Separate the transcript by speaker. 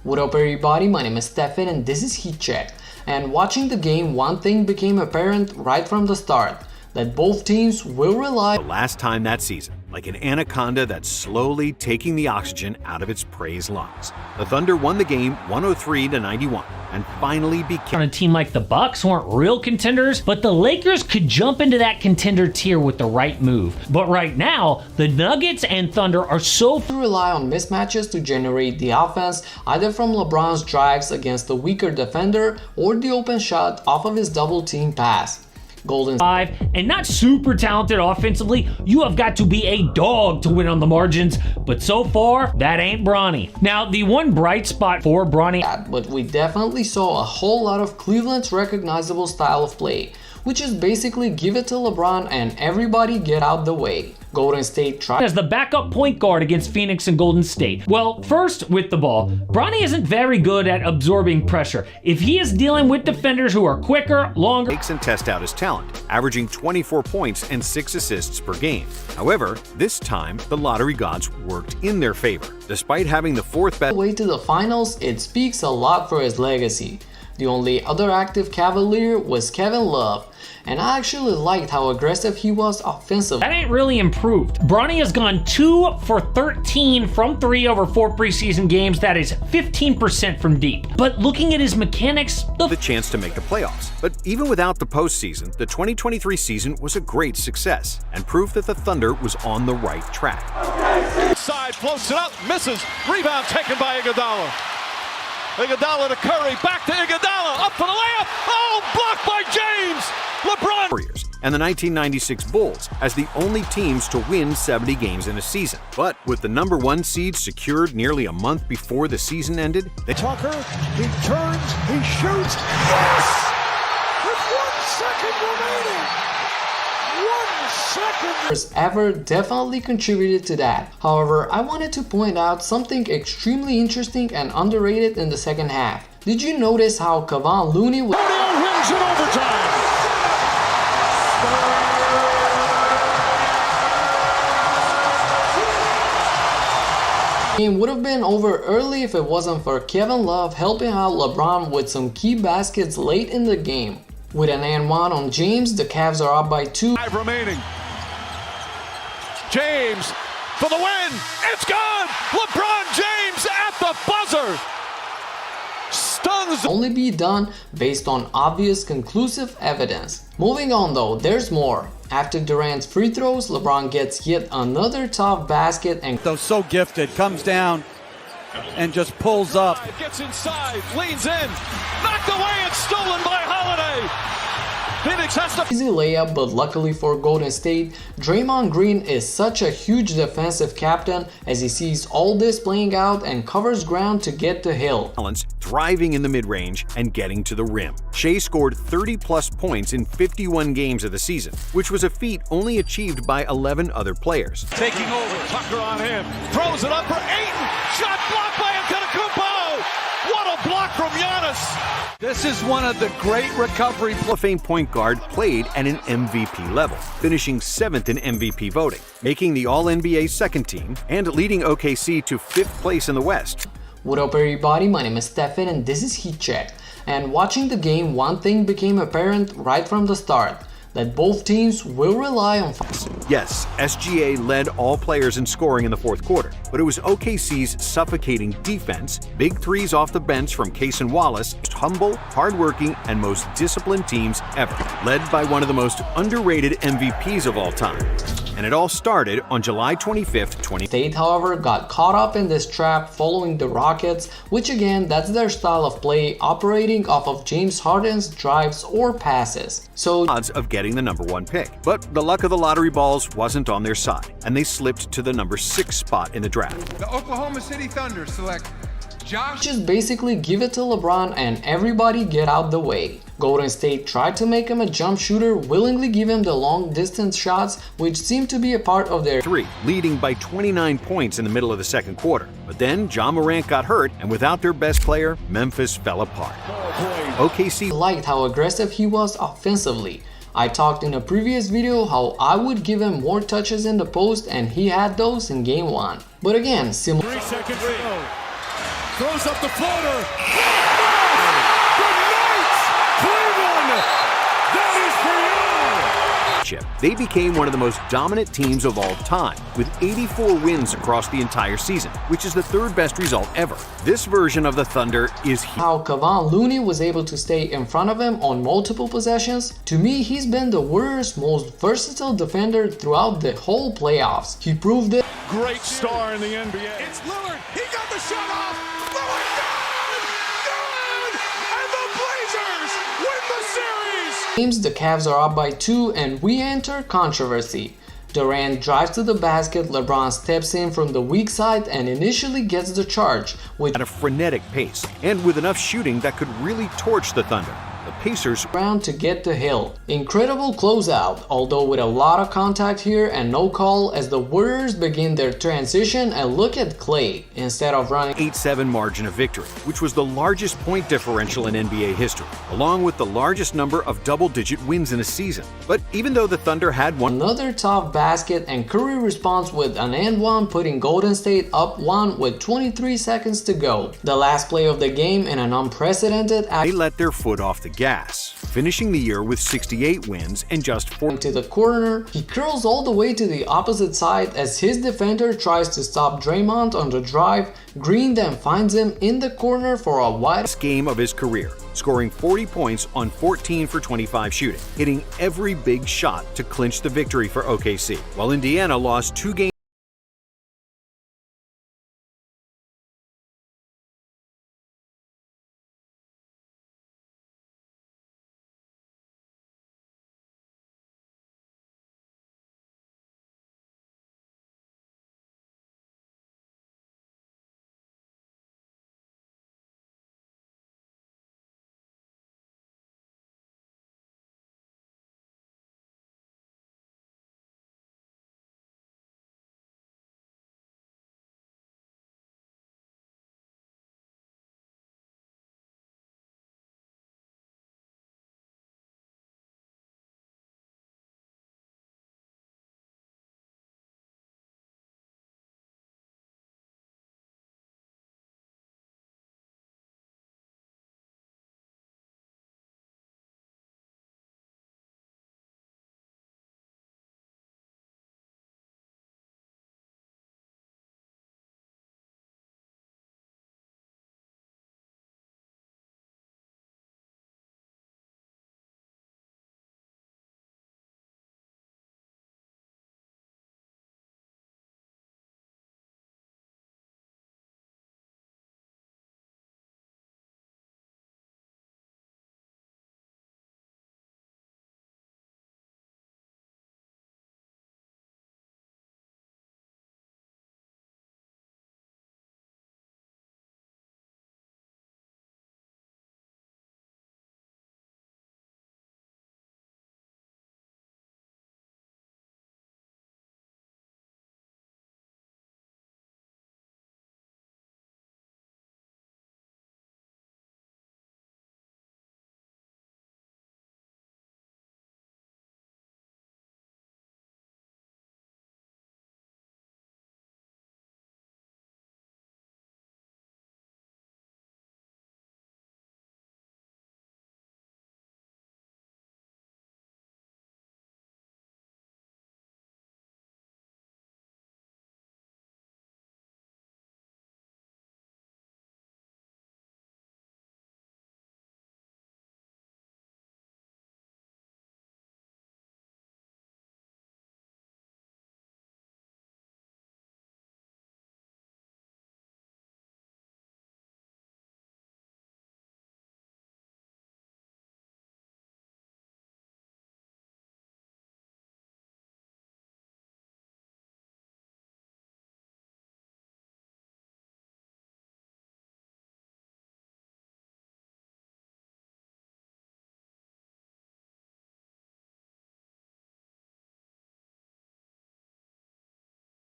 Speaker 1: What up everybody, my name is Stefan and this is Heat Check. And watching the game, one thing became apparent right from the start, that both teams will rely
Speaker 2: the last time that season, like an anaconda that's slowly taking the oxygen out of its prey's lungs. The Thunder won the game 103-91 and finally became
Speaker 3: on a team like the Bucks weren't real contenders, but the Lakers could jump into that contender tier with the right move. But right now, the Nuggets and Thunder are so
Speaker 1: rely on mismatches to generate the offense, either from LeBron's drives against the weaker defender or the open shot off of his double team pass. Golden
Speaker 3: 5 and not super talented offensively, you have got to be a dog to win on the margins, but so far that ain't Bronny. Now the one bright spot for Bronny,
Speaker 1: but we definitely saw a whole lot of Cleveland's recognizable style of play, which is basically give it to LeBron and everybody get out the way. Golden State tried
Speaker 3: as the backup point guard against Phoenix and Golden State. Well, first with the ball, Bronny isn't very good at absorbing pressure. If he is dealing with defenders who are quicker, longer,
Speaker 2: makes and test out his talent, averaging 24 points and 6 assists per game. However, this time the lottery gods worked in their favor. Despite having the fourth best
Speaker 1: way to the finals, it speaks a lot for his legacy. The only other active Cavalier was Kevin Love, and I actually liked how aggressive he was offensively.
Speaker 3: That ain't really improved. Bronny has gone 2 for 13 from 3 over 4 preseason games. That is 15% from deep. But looking at his mechanics,
Speaker 2: the chance to make the playoffs. But even without the postseason, the 2023 season was a great success and proof that the Thunder was on the right track.
Speaker 4: Side floats it up, misses. Rebound taken by Iguodala. Iguodala to Curry, back to Iguodala, up for the layup. Oh, blocked by James. LeBron.
Speaker 2: Warriors and the 1996 Bulls as the only teams to win 70 games in a season. But with the #1 seed secured nearly a month before the season ended,
Speaker 5: Tucker, he turns, he shoots. Yes! With 1 second remaining. 1 second.
Speaker 1: Ever definitely contributed to that. However, I wanted to point out something extremely interesting and underrated in the second half. Did you notice how Kevon Looney
Speaker 5: wins in overtime?
Speaker 1: The game would have been over early if it wasn't for Kevin Love helping out LeBron with some key baskets late in the game. With an and one on James, the Cavs are up by 2.
Speaker 4: 5 remaining. James for the win. It's good. LeBron James at the buzzer. Stuns.
Speaker 1: Only be done based on obvious conclusive evidence. Moving on though, there's more. After Durant's free throws, LeBron gets yet another tough basket and
Speaker 6: so gifted, comes down and just pulls up.
Speaker 4: Gets inside, leans in, knocked away and stolen by Holiday. Phoenix has to
Speaker 1: easy layup, but luckily for Golden State, Draymond Green is such a huge defensive captain as he sees all this playing out and covers ground to get to Hill.
Speaker 2: Thriving in the mid-range and getting to the rim. Shea scored 30-plus points in 51 games of the season, which was a feat only achieved by 11 other players.
Speaker 4: Taking over, Tucker on him, throws it up for Ayton, shot blocked by Antetokounmpo. What a block from Giannis.
Speaker 6: This is one of the great recovery.
Speaker 2: Hall of Fame point guard played at an MVP level, finishing 7th in MVP voting, making the All-NBA second team, and leading OKC to 5th place in the West.
Speaker 1: What up everybody, my name is Stefan and this is Heat Check. And watching the game, one thing became apparent right from the start, that both teams will rely on.
Speaker 2: Yes, SGA led all players in scoring in the fourth quarter, but it was OKC's suffocating defense, big threes off the bench from Case and Wallace, humble, hardworking, and most disciplined teams ever, led by one of the most underrated MVPs of all time. And it all started on July 25th, 20.
Speaker 1: State, however, got caught up in this trap following the Rockets, which again, that's their style of play, operating off of James Harden's drives or passes. So
Speaker 2: odds of getting the #1 pick. But the luck of the lottery balls wasn't on their side, and they slipped to the #6 spot in the draft.
Speaker 7: The Oklahoma City Thunder select Josh.
Speaker 1: Just basically give it to LeBron and everybody get out the way. Golden State tried to make him a jump shooter, willingly give him the long distance shots, which seemed to be a part of their
Speaker 2: 3, leading by 29 points in the middle of the second quarter. But then Ja Morant got hurt, and without their best player, Memphis fell apart. OKC
Speaker 1: liked how aggressive he was offensively. I talked in a previous video how I would give him more touches in the post and he had those in game 1. But again, similar.
Speaker 4: 3 seconds to go.
Speaker 5: Throws up the floater. Good night, Cleveland. That is for you.
Speaker 2: They became one of the most dominant teams of all time, with 84 wins across the entire season, which is the third best result ever. This version of the Thunder is
Speaker 1: how Kevon Looney was able to stay in front of him on multiple possessions. To me, he's been the Warriors' most versatile defender throughout the whole playoffs. He proved it.
Speaker 4: Great star in the NBA.
Speaker 5: It's Lillard. He got the shot off. Lillard, good! And the Blazers win the series.
Speaker 1: The Cavs are up by 2 and we enter controversy. Durant drives to the basket, LeBron steps in from the weak side and initially gets the charge with
Speaker 2: at a frenetic pace and with enough shooting that could really torch the Thunder. The Pacers
Speaker 1: round to get the hill. Incredible closeout, although with a lot of contact here and no call as the Warriors begin their transition, and look at Klay. Instead of running
Speaker 2: 8-7 margin of victory, which was the largest point differential in NBA history, along with the largest number of double-digit wins in a season. But even though the Thunder had won
Speaker 1: another tough basket and Curry responds with an and one, putting Golden State up 1 with 23 seconds to go. The last play of the game in an unprecedented act,
Speaker 2: they let their foot off the gas, finishing the year with 68 wins and just 4
Speaker 1: to the corner. He curls all the way to the opposite side as his defender tries to stop Draymond on the drive. Green then finds him in the corner for a wide
Speaker 2: game of his career, scoring 40 points on 14 for 25 shooting, hitting every big shot to clinch the victory for OKC, while Indiana lost 2 games